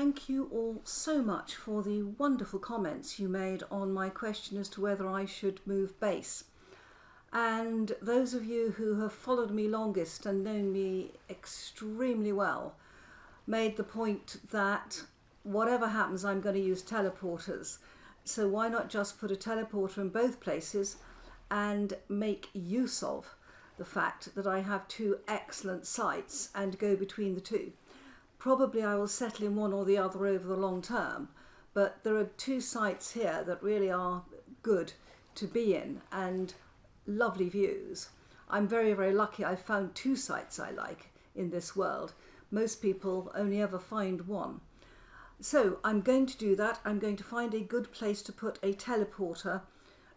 thank you all so much for the wonderful comments you made on my question as to whether I should move base. And those of you who have followed me longest and known me extremely well made the point that whatever happens, I'm going to use teleporters. So why not just put a teleporter in both places and make use of the fact that I have two excellent sites and go between the two. Probably I will settle in one or the other over the long term, but there are two sites here that really are good to be in and lovely views. I'm very, very lucky I've found two sites I like in this world. Most people only ever find one. So I'm going to do that. I'm going to find a good place to put a teleporter,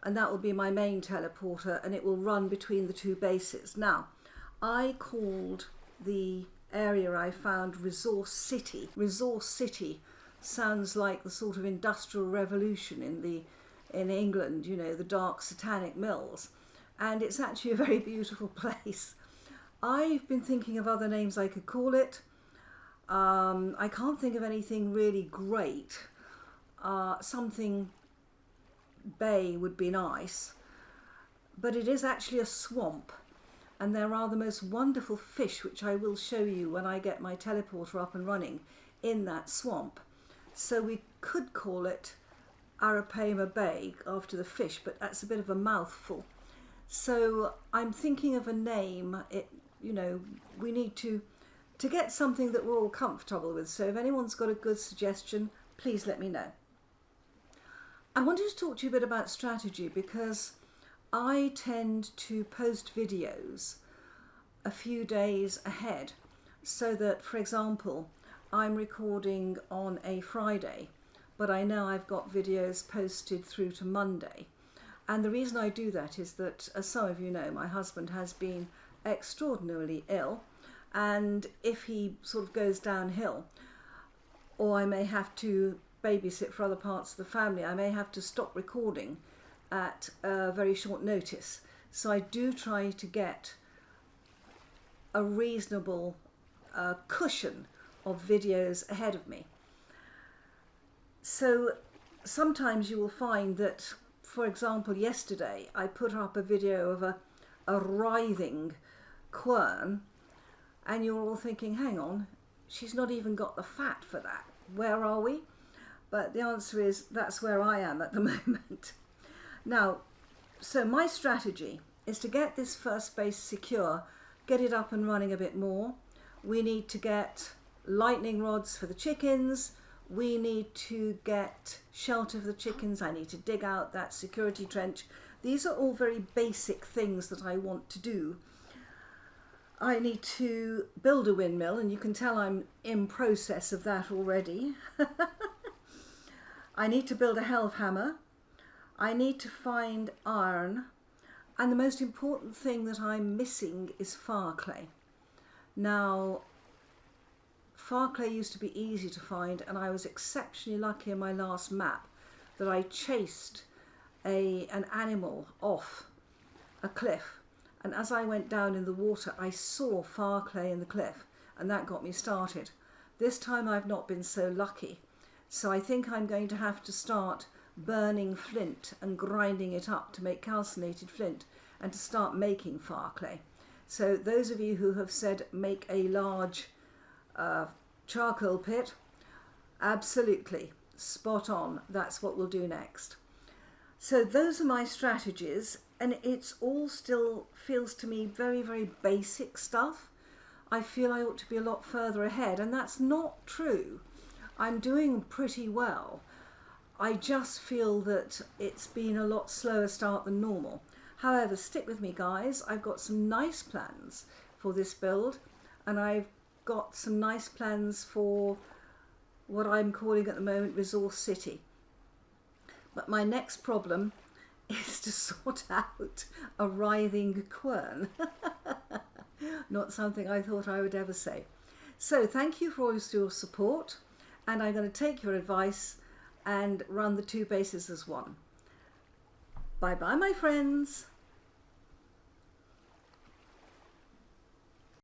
and that will be my main teleporter, and it will run between the two bases. Now, I called the area I found Resource City. Resource City sounds like the sort of industrial revolution in England, you know, the dark satanic mills, and it's actually a very beautiful place. I've been thinking of other names I could call it. I can't think of anything really great. Something bay would be nice, but it is actually a swamp, and there are the most wonderful fish, which I will show you when I get my teleporter up and running, in that swamp. So we could call it Arapaima Bay after the fish, but that's a bit of a mouthful. So I'm thinking of a name. You know, we need to get something that we're all comfortable with. So if anyone's got a good suggestion, please let me know. I wanted to talk to you a bit about strategy, because I tend to post videos a few days ahead, so that, for example, I'm recording on a Friday, but I know I've got videos posted through to Monday. And the reason I do that is that, as some of you know, my husband has been extraordinarily ill, and if he sort of goes downhill, or I may have to babysit for other parts of the family, I may have to stop recording at a very short notice. So I do try to get a reasonable cushion of videos ahead of me. So sometimes you will find that, for example, yesterday I put up a video of a writhing quern, and you're all thinking, hang on, she's not even got the fat for that. Where are we? But the answer is, that's where I am at the moment. Now, so my strategy is to get this first base secure, get it up and running a bit more. We need to get lightning rods for the chickens. We need to get shelter for the chickens. I need to dig out that security trench. These are all very basic things that I want to do. I need to build a windmill, and you can tell I'm in process of that already. I need to build a helve hammer. I need to find iron, and the most important thing that I'm missing is fire clay. Now, fire clay used to be easy to find, and I was exceptionally lucky in my last map that I chased an animal off a cliff, and as I went down in the water I saw fire clay in the cliff, and that got me started. This time I've not been so lucky, so I think I'm going to have to start burning flint and grinding it up to make calcinated flint, and to start making fire clay. So those of you who have said make a large charcoal pit, absolutely spot on. That's what we'll do next. So those are my strategies, and it's all still feels to me very, very basic stuff. I feel I ought to be a lot further ahead, and that's not true. I'm doing pretty well. I just feel that it's been a lot slower start than normal. However, stick with me, guys. I've got some nice plans for this build, and I've got some nice plans for what I'm calling at the moment Resource City. But my next problem is to sort out a writhing quern. Not something I thought I would ever say. So thank you for all your support, and I'm going to take your advice and run the two bases as one. Bye bye, my friends.